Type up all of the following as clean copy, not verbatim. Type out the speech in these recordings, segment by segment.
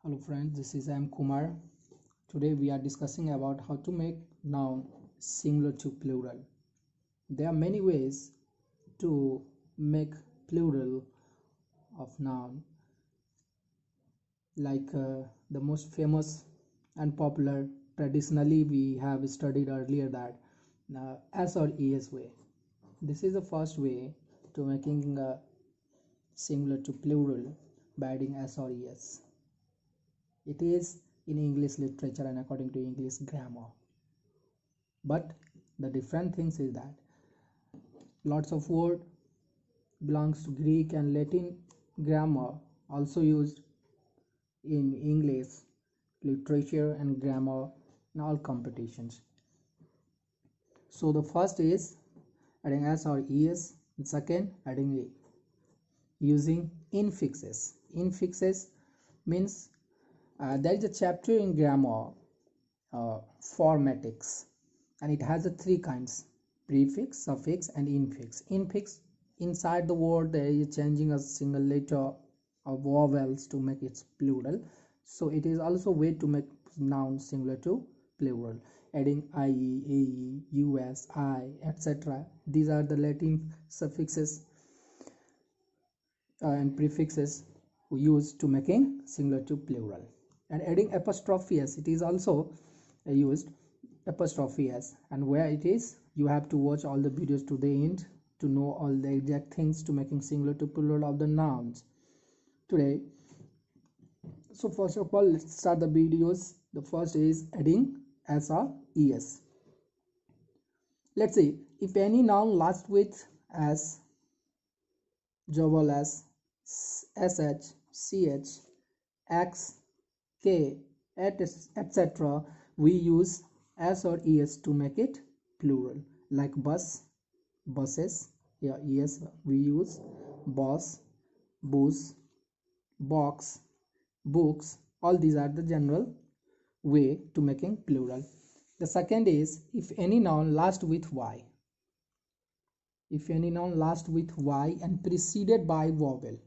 Hello friends, this is M.Kumar. Today we are discussing about how to make noun singular to plural. There are many ways to make plural of noun, like the most famous and popular traditionally we have studied earlier that S or ES way. This is the first way to making singular to plural by adding S or ES. It is in English literature and according to English grammar. But the different things is that lots of word belongs to Greek and Latin grammar, also used in English literature and grammar in all competitions. So the first is adding S or ES, and second adding using infixes. Infixes means there is a chapter in grammar, formatics, and it has three kinds: prefix, suffix, and infix. Infix, inside the word there is changing a single letter of vowels to make it plural, so it is also way to make noun singular to plural, adding ie, ae, us, I, etc. These are the Latin suffixes and prefixes we use to making singular to plural. And adding apostrophe s, it is also used apostrophe s, and where it is you have to watch all the videos to the end to know all the exact things to making singular to plural of the nouns today. So first of all, let's start the videos. The first is adding s or es. Let's see, if any noun lasts with s, double s, sh, ch, x, k, etc. we use s or es to make it plural, like bus, buses. Yeah, es we use bus, bus, box, books. All these are the general way to making plural. The second is if any noun lasts with y. If any noun lasts with y and preceded by vowel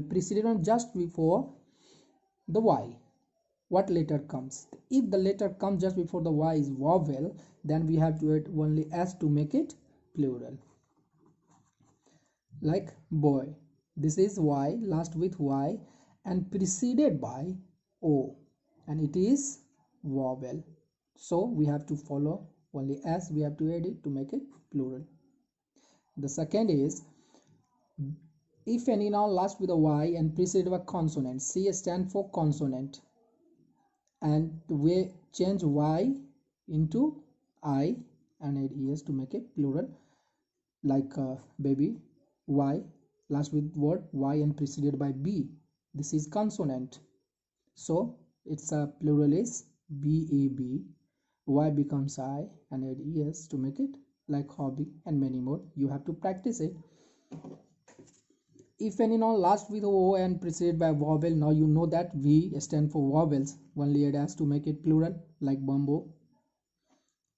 preceded on just before the y, what letter comes? If the letter comes just before the y is vowel, then we have to add only s to make it plural, like boy. This is y, last with y and preceded by o, and it is vowel, so we have to follow only s, we have to add it to make it plural. The second is if any noun lasts with a y and preceded by consonant. C stands for consonant, and we change y into I and add es to make it plural, like baby. Y last with word y and preceded by b. This is consonant, so its plural is bab. Y becomes I and add es to make it, like hobby and many more. You have to practice it. If any noun lasts with o and preceded by vowel, now you know that v stand for vowels, only add s to make it plural, like bamboo,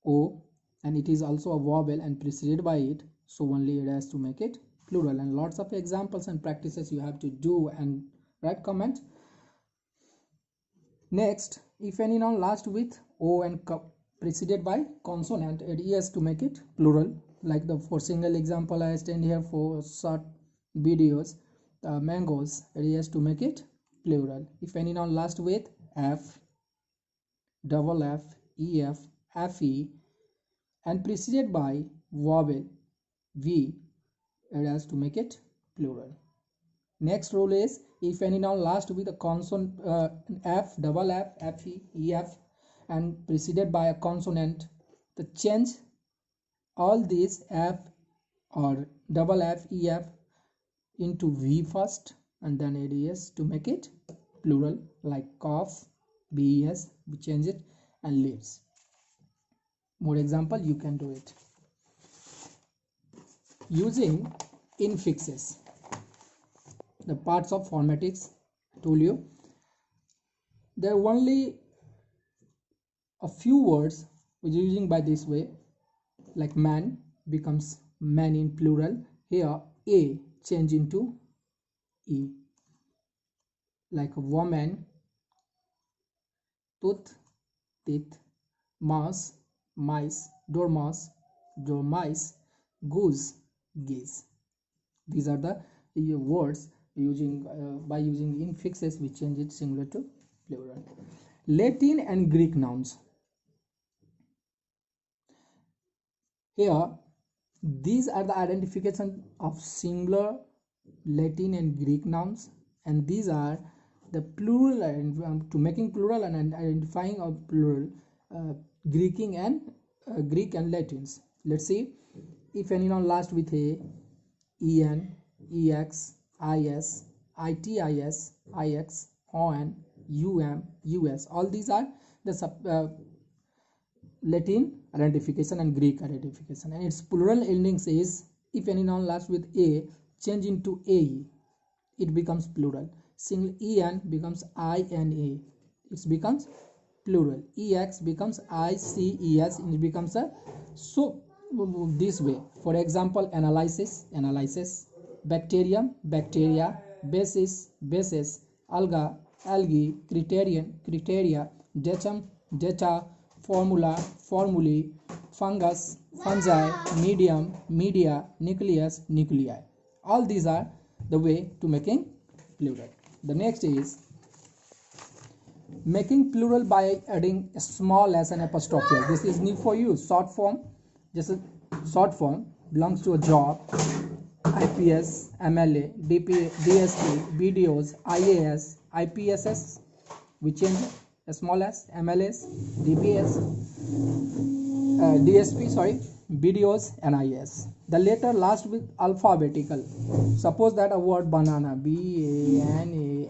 o, and it is also a vowel and preceded by it, so only add s to make it plural. And lots of examples and practices you have to do and write comment. Next, if any noun lasts with o and preceded by consonant, add es to make it plural, like the for single example I stand here for short videos, mangoes, add es to make it plural. If any noun lasts with f, double f, ef, fe and preceded by vowel v, add es to make it plural. Next rule is if any noun lasts with a consonant, f, double f, fe, ef and preceded by a consonant, the change all these f or double f, ef into v first and then add es to make it plural, like cough, bes, we change it, and leaves. More example, you can do it using infixes. The parts of formatics I told you, there are only a few words which are using by this way, like man becomes man in plural. Here a change into e, like woman, tooth, teeth, mouse, mice, dormice, goose, geese. These are the words using by using infixes we change it singular to plural. Latin and Greek nouns. Here, these are the identification of singular Latin and Greek nouns, and these are the plural to making plural and identifying of plural Greek and Latins. Let's see. If any noun lasts with a en, ex, is, itis, ix, on, us, all these are the Latin identification and Greek identification, and its plural endings is if any noun lasts with a, change into ae, it becomes plural. Single en becomes ina, it becomes plural. Ex becomes ices, it becomes a so this way. For example, analysis, bacterium, bacteria, basis, algae, criteria, datum, data, formulae, fungus, fungi, medium, media, nucleus, nuclei. All these are the way to making plural. The next is making plural by adding a small s and apostrophe. This is new for you. Short form, just a short form belongs to a job. IPS, MLA, DSP, BDOs, IAS, IPSS. We change a small s, MLS, DPS, DSP, BDOs and IAS. The letter last with alphabetical. Suppose that a word banana, BANANA,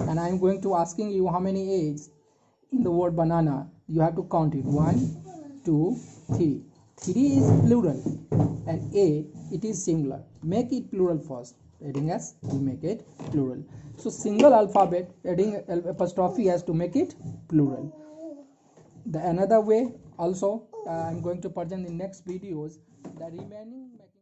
and I am going to asking you how many A's in the word banana. You have to count it. 1, 2, 3. 3 is plural and A it is singular. Make it plural first. Adding s, we make it plural. So single alphabet adding apostrophe s to make it plural. The another way also I am going to present in next videos. The remaining making